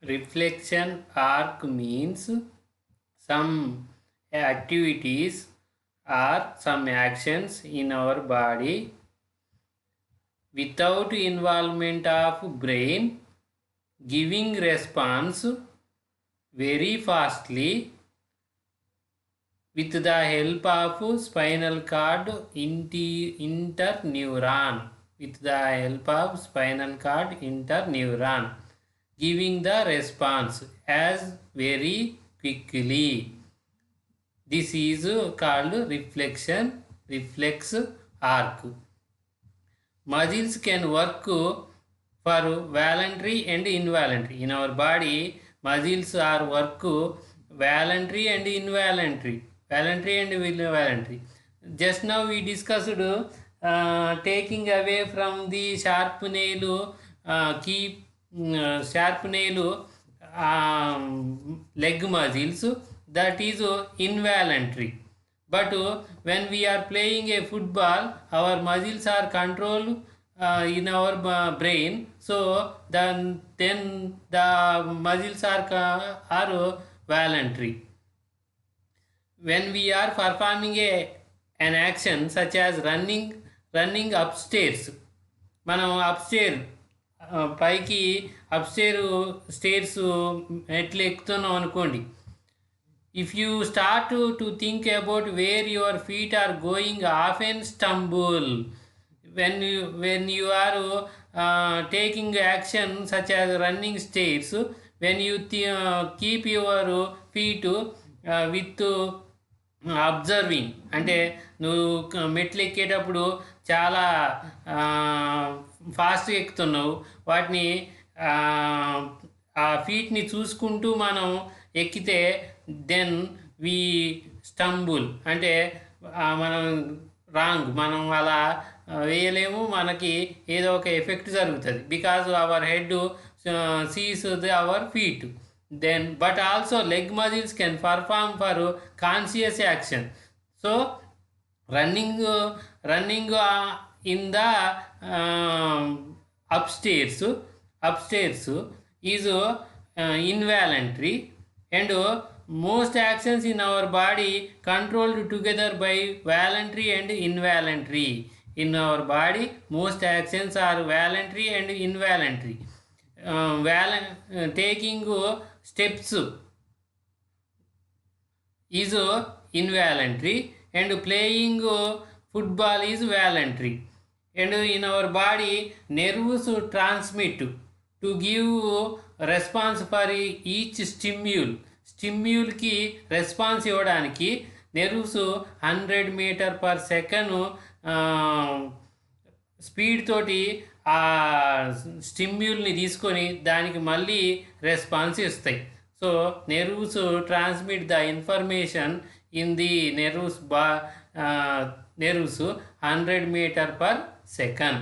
Reflection arc means some activities or some actions in our body without involvement of brain giving response very fastly with the help of spinal cord interneuron, giving the response as very quickly. This is called reflex arc. Muscles can work for voluntary and involuntary. In our body, muscles are work voluntary and involuntary. Just now we discussed taking away from the sharp nail, keep sharp nail leg muscles, that is involuntary. But when we are playing a football, our muscles are controlled in our brain, so then the muscles are voluntary. When we are performing an action such as running upstairs, మనం పైకి stairs మెట్లు ఎక్కుతున్నాం అనుకోండి. If you start to think about where your feet are going, often stumble. When you are taking action such as running stairs, when you keep your feet with observing, అంటే నువ్వు మెట్లు ఎక్కేటప్పుడు చాలా ఫాస్ట్గా ఎక్కుతున్నావు, వాటిని ఆ ఫీట్ని చూసుకుంటూ మనం ఎక్కితే దెన్ వి స్టంబుల్, అంటే మనం మనం అలా వేయలేము, మనకి ఏదో ఒక ఎఫెక్ట్ జరుగుతుంది because our head sees our feet. Then but also leg muscles can perform for conscious action. So running in the upstairs is involuntary, and most actions in our body controlled together by voluntary and involuntary. In our body most actions are voluntary and involuntary. Taking steps is involuntary, and playing football is voluntary. And in our body nerves transmit to give response for each stimul ki response ఇవ్వడానికి nerves 100 meter per second speed తోటి ఆ స్టిమ్యూల్ని తీసుకొని దానికి మళ్ళీ response ఇస్తాయి. So nerves transmit the information in the nerves 100 meter per second.